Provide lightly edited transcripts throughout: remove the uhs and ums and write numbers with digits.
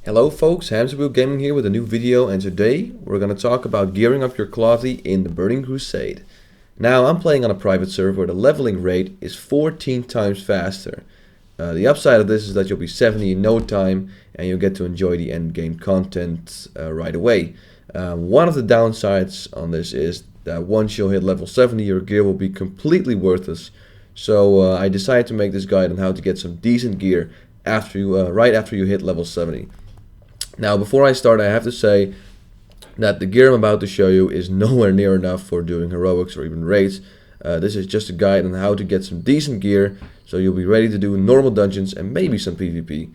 Hello folks, Hamsterwheel Gaming here with a new video, and today we're going to talk about gearing up your Clothie in the Burning Crusade. Now I'm playing on a private server where the leveling rate is 14 times faster. The upside of this is that you'll be 70 in no time and you'll get to enjoy the end game content right away. One of the downsides on this is that once you'll hit level 70 your gear will be completely worthless. So I decided to make this guide on how to get some decent gear right after you hit level 70. Now before I start, I have to say that the gear I'm about to show you is nowhere near enough for doing heroics or even raids. This is just a guide on how to get some decent gear so you'll be ready to do normal dungeons and maybe some PvP.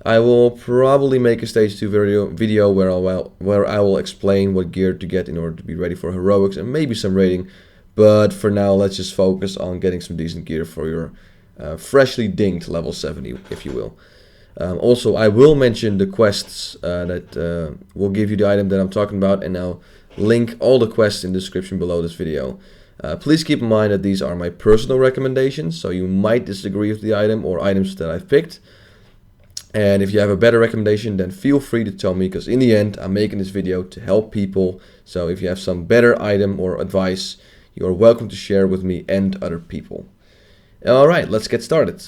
I will probably make a stage 2 video where I will explain what gear to get in order to be ready for heroics and maybe some raiding. But for now, let's just focus on getting some decent gear for your freshly dinged level 70, if you will. Also, I will mention the quests that will give you the item that I'm talking about, and I'll link all the quests in the description below this video. Please keep in mind that these are my personal recommendations, so you might disagree with the item or items that I've picked. And if you have a better recommendation, then feel free to tell me, because in the end, I'm making this video to help people. So if you have some better item or advice, you are welcome to share with me and other people. Alright, let's get started.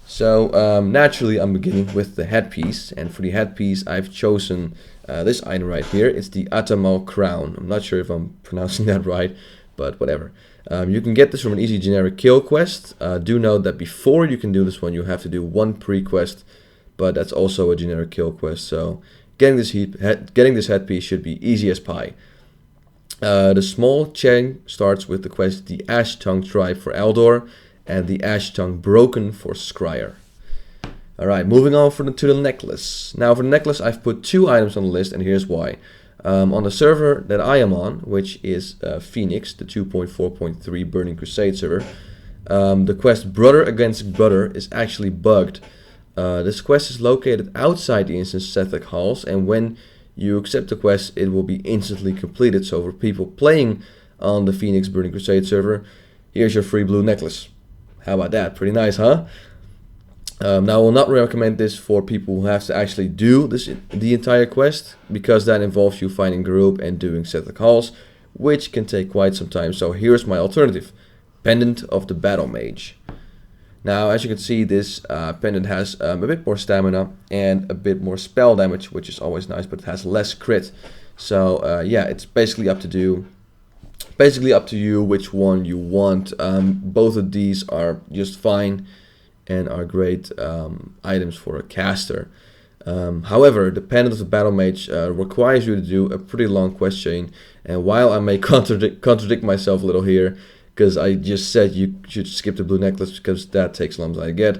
So naturally I'm beginning with the headpiece, and for the headpiece I've chosen this item right here. It's the Atamal crown. I'm not sure if I'm pronouncing that right, but whatever. You can get this from an easy generic kill quest. Do note that before you can do this one you have to do one pre-quest, but that's also a generic kill quest, so getting this headpiece should be easy as pie. The small chain starts with the quest the Ashtongue Tribe for Eldor and the Ashtongue Broken for Scryer. Alright, moving on to the necklace. Now for the necklace I've put two items on the list, and here's why. On the server that I am on, which is Phoenix, the 2.4.3 Burning Crusade server, the quest Brother Against Brother is actually bugged. This quest is located outside the instance Zeth'gor halls, and when you accept the quest it will be instantly completed. So for people playing on the Phoenix Burning Crusade server, here's your free blue necklace. How about that? Pretty nice, huh? Now I will not recommend this for people who have to actually do the entire quest, because that involves you finding a group and doing Zeth'gor halls, which can take quite some time. So here's my alternative: Pendant of the Battle Mage. Now as you can see, this pendant has a bit more stamina and a bit more spell damage, which is always nice, but it has less crit. So yeah, it's basically up to you which one you want. Both of these are just fine and are great items for a caster. However, the Pendant of the Battle Mage requires you to do a pretty long quest chain, and while I may contradict myself a little here, because I just said you should skip the blue necklace because that takes as long as I get,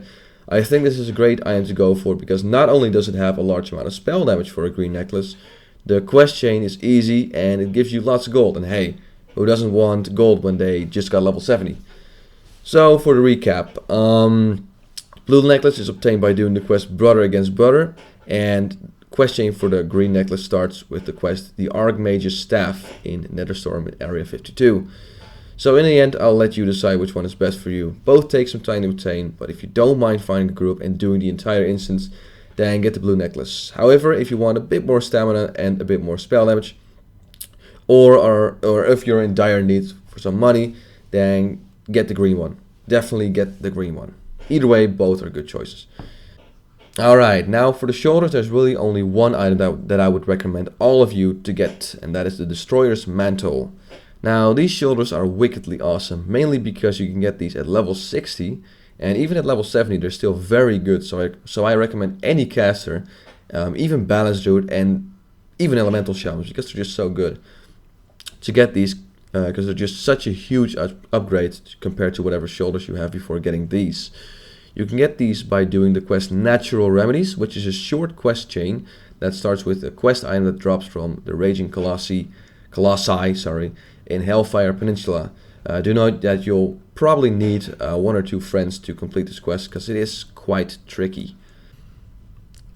I think this is a great item to go for, because not only does it have a large amount of spell damage for a green necklace, the quest chain is easy and it gives you lots of gold, and hey, who doesn't want gold when they just got level 70? So for the recap, blue necklace is obtained by doing the quest Brother Against Brother, and quest chain for the green necklace starts with the quest the Archmage's Staff in Netherstorm Area 52. So in the end I'll let you decide which one is best for you. Both take some time to obtain, but if you don't mind finding a group and doing the entire instance, then get the blue necklace. However, if you want a bit more stamina and a bit more spell damage, or if you're in dire need for some money, then get the green one. Definitely get the green one. Either way, both are good choices. Alright, now for the shoulders, there's really only one item that I would recommend all of you to get, and that is the Destroyer's Mantle. Now these shoulders are wickedly awesome, mainly because you can get these at level 60, and even at level 70 they're still very good. So I recommend any caster, even Balanced Druid and even Elemental Shamans, because they're just so good, to get these, because they're just such a huge upgrade compared to whatever shoulders you have before getting these. You can get these by doing the quest Natural Remedies, which is a short quest chain that starts with a quest item that drops from the Raging Colossi in Hellfire Peninsula. Do note that you'll probably need one or two friends to complete this quest, because it is quite tricky.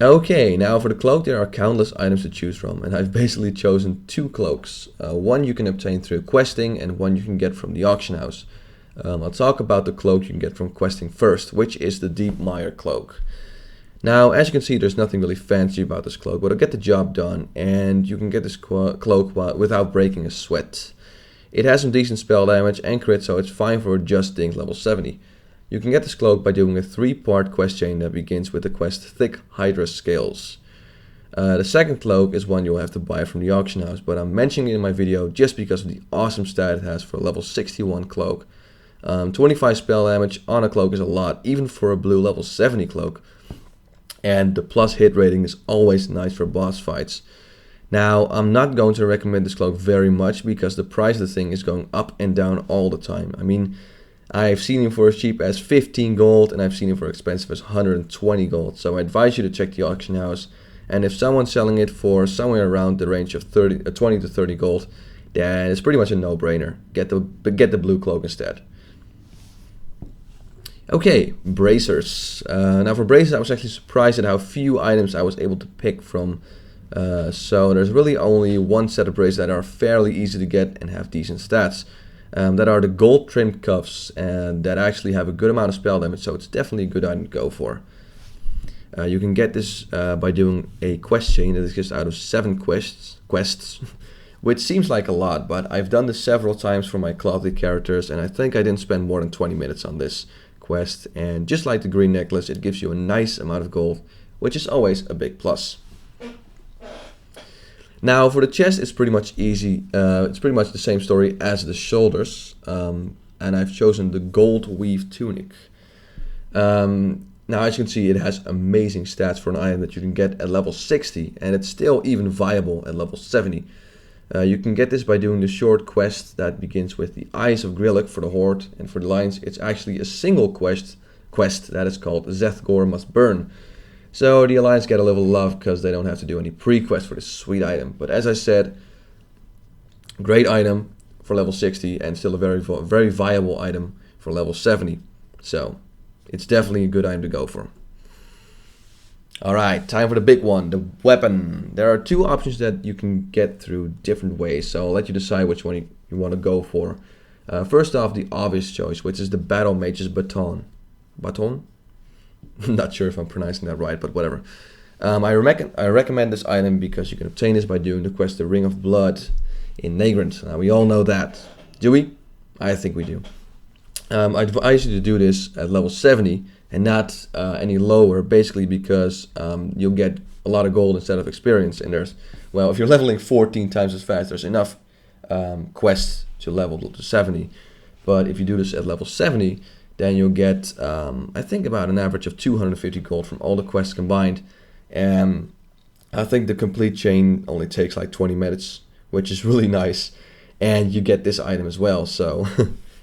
Okay, now for the cloak, there are countless items to choose from, and I've basically chosen two cloaks. One you can obtain through questing, and one you can get from the auction house. I'll talk about the cloak you can get from questing first, which is the Deep Mire cloak. Now, as you can see, there's nothing really fancy about this cloak, but it'll get the job done, and you can get this cloak without breaking a sweat. It has some decent spell damage and crit, so it's fine for just things level 70. You can get this cloak by doing a 3-part quest chain that begins with the quest Thick Hydra Scales. The second cloak is one you'll have to buy from the auction house, but I'm mentioning it in my video just because of the awesome stat it has for a level 61 cloak. 25 spell damage on a cloak is a lot, even for a blue level 70 cloak. And the plus hit rating is always nice for boss fights. Now, I'm not going to recommend this cloak very much because the price of the thing is going up and down all the time. I mean, I've seen him for as cheap as 15 gold and I've seen him for expensive as 120 gold. So I advise you to check the auction house. And if someone's selling it for somewhere around the range of 20 to 30 gold, then it's pretty much a no-brainer. Get the blue cloak instead. Okay, bracers. Now for bracers, I was actually surprised at how few items I was able to pick from. So there's really only one set of bracers that are fairly easy to get and have decent stats. That are the gold trimmed cuffs, and that actually have a good amount of spell damage, so it's definitely a good item to go for. You can get this by doing a quest chain that is just out of 7 quests, which seems like a lot, but I've done this several times for my Clothie characters, and I think I didn't spend more than 20 minutes on this quest. And just like the green necklace, it gives you a nice amount of gold, which is always a big plus. Now for the chest, it's pretty much easy. It's pretty much the same story as the shoulders, and I've chosen the gold weave tunic. Now, as you can see, it has amazing stats for an item that you can get at level 60, and it's still even viable at level 70. You can get this by doing the short quest that begins with the Eyes of Grillok for the Horde, and for the Lions, it's actually a single quest that is called Zeth'gor Must Burn. So the Alliance get a little love because they don't have to do any pre-quest for this sweet item. But as I said, great item for level 60 and still a very viable item for level 70. So it's definitely a good item to go for. Alright, time for the big one, the weapon. There are 2 options that you can get through different ways, so I'll let you decide which one you want to go for. First off, the obvious choice, which is the Battle Mage's Baton. Baton? Not sure if I'm pronouncing that right, but whatever. I recommend this item because you can obtain this by doing the quest The Ring of Blood in Nagrand. Now, we all know that. Do we? I think we do. I advise you to do this at level 70 and not any lower, basically because you'll get a lot of gold instead of experience. And there's, well, if you're leveling 14 times as fast, there's enough quests to level to 70. But if you do this at level 70, then you'll get, I think, about an average of 250 gold from all the quests combined. And I think the complete chain only takes like 20 minutes, which is really nice. And you get this item as well, so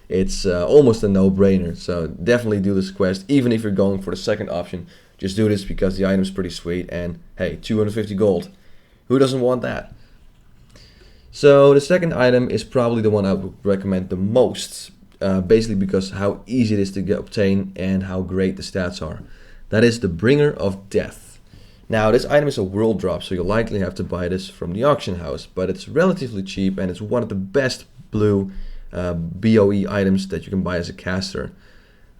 it's almost a no-brainer. So definitely do this quest, even if you're going for the second option. Just do this because the item is pretty sweet, and hey, 250 gold. Who doesn't want that? So the second item is probably the one I would recommend the most. Basically because how easy it is to obtain and how great the stats are. That is the Bringer of Death. Now, this item is a world drop, so you'll likely have to buy this from the auction house, but it's relatively cheap and it's one of the best blue BOE items that you can buy as a caster.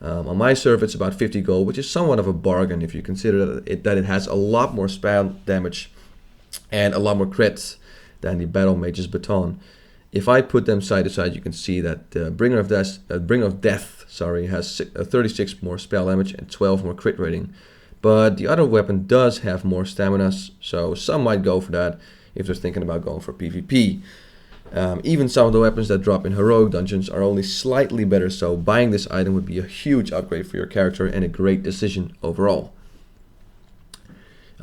On my server, it's about 50 gold, which is somewhat of a bargain if you consider that it has a lot more spell damage and a lot more crits than the Battle Mage's Baton. If I put them side to side, you can see that the Bringer of Death, has 36 more spell damage and 12 more crit rating. But the other weapon does have more stamina, so some might go for that if they're thinking about going for PvP. Even some of the weapons that drop in heroic dungeons are only slightly better, so buying this item would be a huge upgrade for your character and a great decision overall.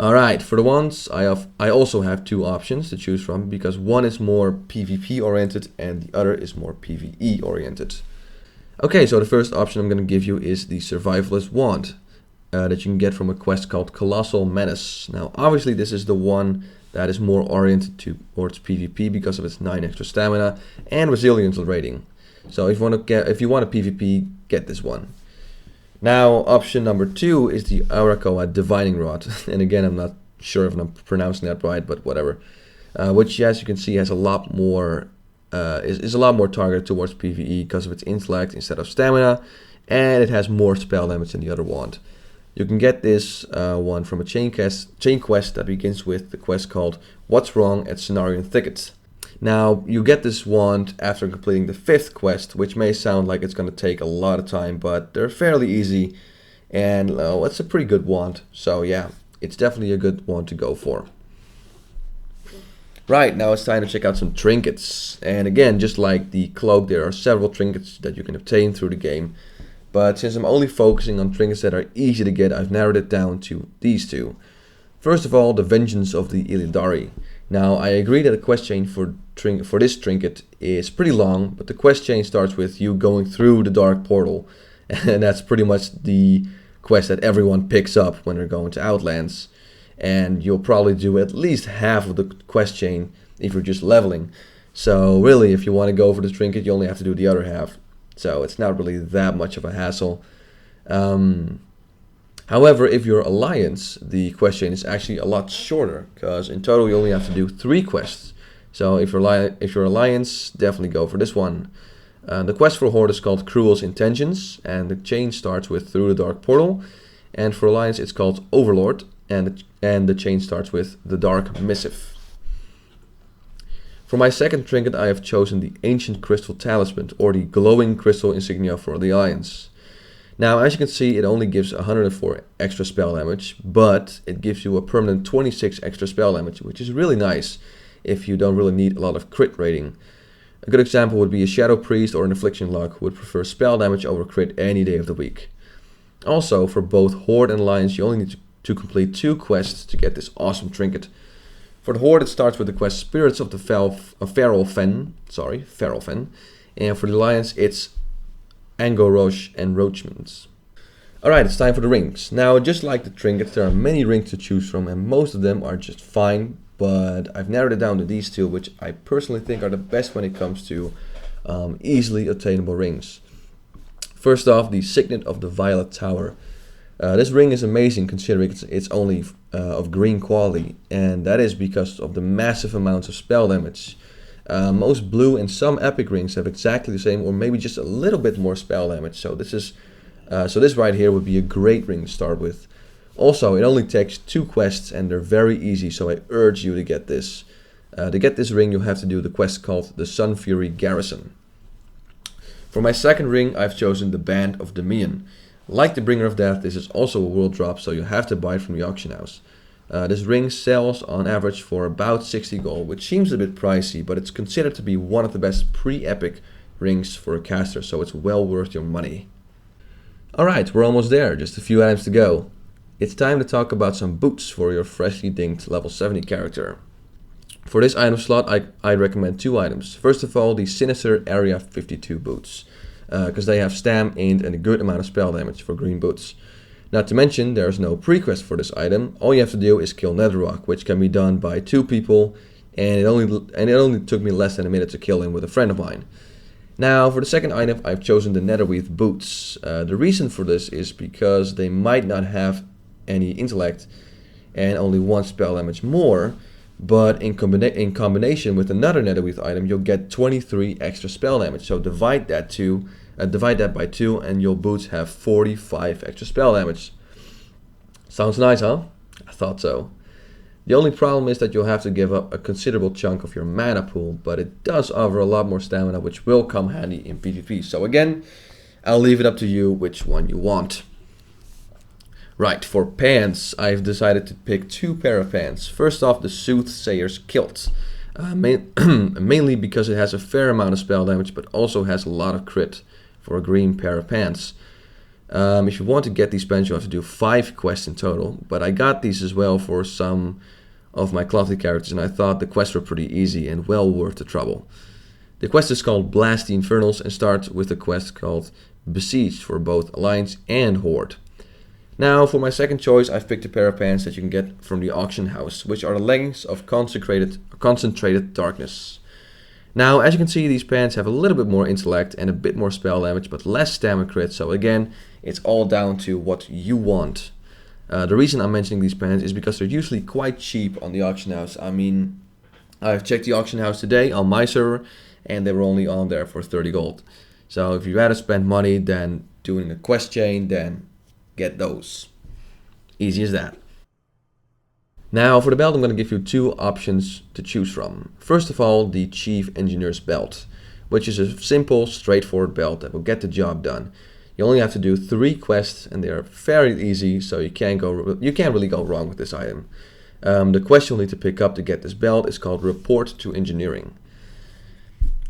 Alright, for the wands, I also have 2 options to choose from, because one is more PvP oriented and the other is more PvE oriented. Okay, so the first option I'm going to give you is the Survivalist Wand that you can get from a quest called Colossal Menace. Now, obviously this is the one that is more oriented towards PvP because of its 9 extra stamina and resilience rating. So if you want a PvP, get this one. Now, option number 2 is the Arakkoa Divining Rod, and again, I'm not sure if I'm pronouncing that right, but whatever. Which, as you can see, has a lot more is a lot more targeted towards PvE because of its intellect instead of stamina, and it has more spell damage than the other wand. You can get this one from a chain quest that begins with the quest called What's Wrong at Cenarian Thicket. Now, you get this wand after completing the 5th quest, which may sound like it's going to take a lot of time, but they're fairly easy, and it's a pretty good wand. So yeah, it's definitely a good wand to go for. Right, now it's time to check out some trinkets. And again, just like the cloak, there are several trinkets that you can obtain through the game. But since I'm only focusing on trinkets that are easy to get, I've narrowed it down to these two. First of all, the Vengeance of the Illidari. Now, I agree that the quest chain for this trinket is pretty long, but the quest chain starts with you going through the Dark Portal. And that's pretty much the quest that everyone picks up when they're going to Outlands. And you'll probably do at least half of the quest chain if you're just leveling. So really, if you want to go for the trinket, you only have to do the other half. So it's not really that much of a hassle. However, if you're Alliance, the quest chain is actually a lot shorter, because in total you only have to do 3 quests. So if you're Alliance, definitely go for this one. The quest for Horde is called Cruel's Intentions, and the chain starts with Through the Dark Portal. And for Alliance, it's called Overlord, and the chain starts with the Dark Missive. For my second trinket, I have chosen the Ancient Crystal Talisman, or the Glowing Crystal Insignia for the Alliance. Now, as you can see, it only gives 104 extra spell damage, but it gives you a permanent 26 extra spell damage, which is really nice if you don't really need a lot of crit rating. A good example would be a Shadow Priest or an Affliction Luck who would prefer spell damage over crit any day of the week. Also, for both Horde and Alliance, you only need to complete 2 quests to get this awesome trinket. For the Horde, it starts with the quest Spirits of the Feralfel, and for the Alliance, it's Ango'rosh Encroachment. Alright, it's time for the rings. Now, just like the trinkets, there are many rings to choose from, and most of them are just fine, but I've narrowed it down to these 2, which I personally think are the best when it comes to easily attainable rings. First off, the Signet of the Violet Tower. This ring is amazing considering it's only of green quality, and that is because of the massive amounts of spell damage. Most blue and some epic rings have exactly the same, or maybe just a little bit more spell damage. So this right here would be a great ring to start with. Also, it only takes 2 quests and they're very easy, so I urge you to get this. To get this ring, you have to do the quest called the Sunfury Garrison. For my second ring, I've chosen the Band of Demian. Like the Bringer of Death, this is also a world drop, so you have to buy it from the auction house. This ring sells on average for about 60 gold, which seems a bit pricey, but it's considered to be one of the best pre-epic rings for a caster, so it's well worth your money. Alright, we're almost there, just a few items to go. It's time to talk about some boots for your freshly dinked level 70 character. For this item slot, I recommend 2 items. First of all, the Sinister Area 52 boots, because they have stam, int, and a good amount of spell damage for green boots. Not to mention, there's no pre-quest for this item. All you have to do is kill Netherock, which can be done by 2 people, and it only took me less than a minute to kill him with a friend of mine. Now, for the second item, I've chosen the Netherweave boots. The reason for this is because they might not have any intellect and only 1 spell damage more, but in combination with another Netherweave item, you'll get 23 extra spell damage. So divide that by 2 and your boots have 45 extra spell damage. Sounds nice, huh? I thought so. The only problem is that you'll have to give up a considerable chunk of your mana pool, but it does offer a lot more stamina, which will come handy in PvP. So again, I'll leave it up to you which one you want. Right, for pants, I've decided to pick 2 pair of pants. First off, the Soothsayer's Kilt. Mainly because it has a fair amount of spell damage, but also has a lot of crit for a green pair of pants. If you want to get these pants, you have to do 5 quests in total, but I got these as well for some of my Clothie characters, and I thought the quests were pretty easy and well worth the trouble. The quest is called Blast the Infernals and starts with a quest called Besieged for both Alliance and Horde. Now, for my second choice, I've picked a pair of pants that you can get from the auction house, which are the leggings of Concentrated Darkness. Now, as you can see, these pants have a little bit more intellect and a bit more spell damage, but less stamina crit, so again, it's all down to what you want. The reason I'm mentioning these pants is because they're usually quite cheap on the auction house. I mean, I've checked the auction house today on my server, and they were only on there for 30 gold. So if you'd rather spend money than doing a quest chain, then get those. Easy as that. Now for the belt, I'm going to give you two options to choose from. First of all, the Chief Engineer's belt, which is a simple, straightforward belt that will get the job done. You only have to do 3 quests, and they are very easy, so you can't really go wrong with this item. The quest you'll need to pick up to get this belt is called Report to Engineering.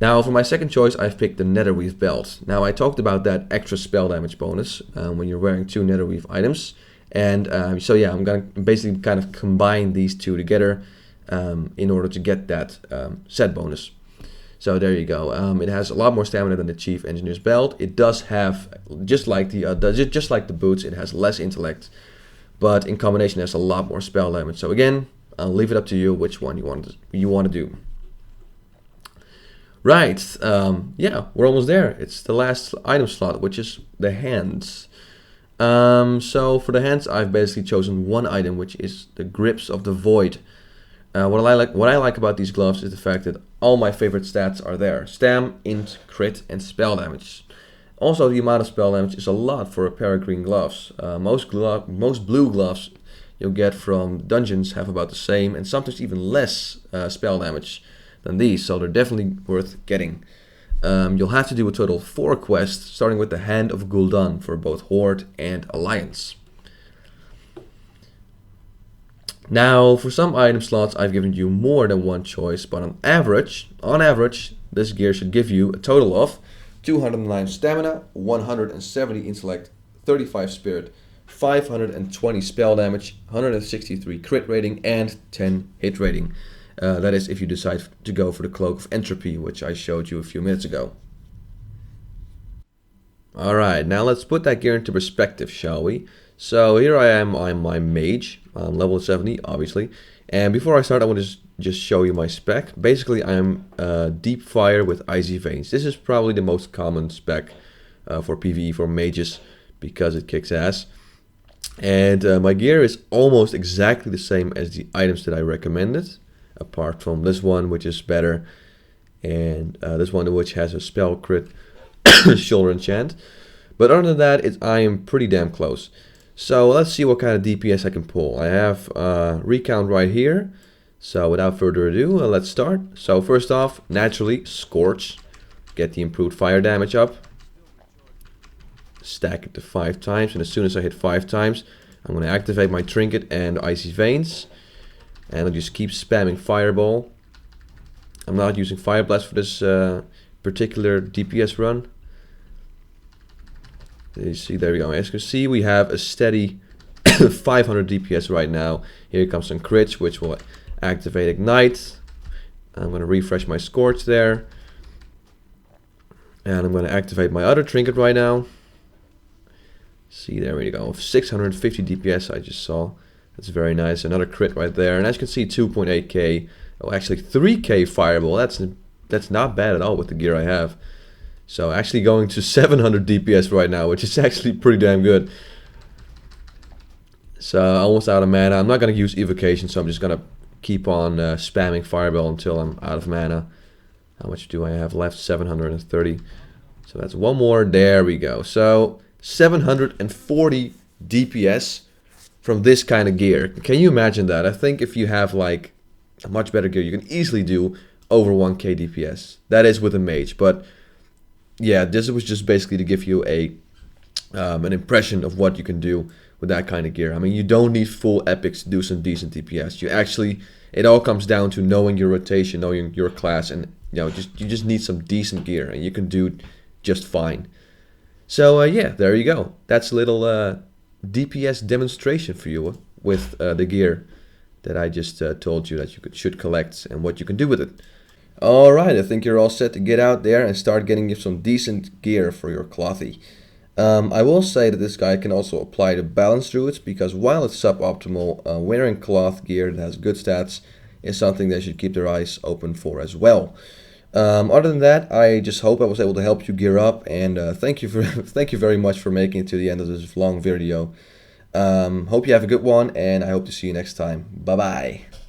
Now for my second choice, I've picked the Netherweave belt. Now I talked about that extra spell damage bonus when you're wearing 2 Netherweave items. And so yeah, I'm going to basically kind of combine these two together in order to get that set bonus. So there you go. It has a lot more stamina than the Chief Engineer's belt. It does have, just like the boots, it has less intellect. But in combination, it has a lot more spell damage. So again, I'll leave it up to you which one you want to do. Right, yeah, we're almost there. It's the last item slot, which is the hands. So for the hands, I've basically chosen one item, which is the Grips of the Void. What I like about these gloves is the fact that all my favorite stats are there: Stam, Int, Crit, and spell damage. Also, the amount of spell damage is a lot for a pair of green gloves. Most blue gloves you'll get from dungeons have about the same, and sometimes even less spell damage than these, so they're definitely worth getting. You'll have to do a total of 4 quests, starting with the Hand of Gul'dan for both Horde and Alliance. Now, for some item slots, I've given you more than one choice, but on average, this gear should give you a total of 209 stamina, 170 intellect, 35 spirit, 520 spell damage, 163 crit rating, and 10 hit rating. That is if you decide to go for the Cloak of Entropy, which I showed you a few minutes ago. Alright, now let's put that gear into perspective, shall we? So here I am, I'm my mage, I'm level 70, obviously. And before I start, I want to just show you my spec. Basically, I'm Deep Fire with Icy Veins. This is probably the most common spec for PvE for mages, because it kicks ass. And my gear is almost exactly the same as the items that I recommended, apart from this one, which is better, and this one which has a spell crit shoulder enchant. But other than that, I am pretty damn close. So let's see what kind of DPS I can pull. I have recount right here. So without further ado, let's start. So first off, naturally, Scorch. Get the improved fire damage up. Stack it to 5 times, and as soon as I hit 5 times, I'm going to activate my Trinket and Icy Veins. And I'll just keep spamming Fireball. I'm not using Fire Blast for this particular DPS run. You see, there we go. As you can see, we have a steady 500 DPS right now. Here comes some crits, which will activate Ignite. I'm going to refresh my Scorch there. And I'm going to activate my other Trinket right now. See, there we go. 650 DPS I just saw. That's very nice. Another crit right there. And as you can see, 2.8k. Oh, actually 3k Fireball. That's not bad at all with the gear I have. So actually going to 700 DPS right now, which is actually pretty damn good. So almost out of mana. I'm not going to use Evocation, so I'm just going to keep on spamming Fireball until I'm out of mana. How much do I have left? 730. So that's one more. There we go. So 740 DPS from this kind of gear. Can you imagine that? I think if you have like a much better gear, you can easily do over 1k DPS. That is with a mage, but yeah, this was just basically to give you an impression of what you can do with that kind of gear. I mean, you don't need full epics to do some decent DPS. It all comes down to knowing your rotation, knowing your class, and you just need some decent gear, and you can do just fine. So yeah, there you go. That's a little DPS demonstration for you with the gear that I just told you that you should collect and what you can do with it. Alright, I think you're all set to get out there and start getting you some decent gear for your Clothie. I will say that this guy can also apply to Balance Druids, because while it's suboptimal, wearing cloth gear that has good stats is something they should keep their eyes open for as well. Other than that, I just hope I was able to help you gear up, and thank you very much for making it to the end of this long video. Hope you have a good one, and I hope to see you next time. Bye bye.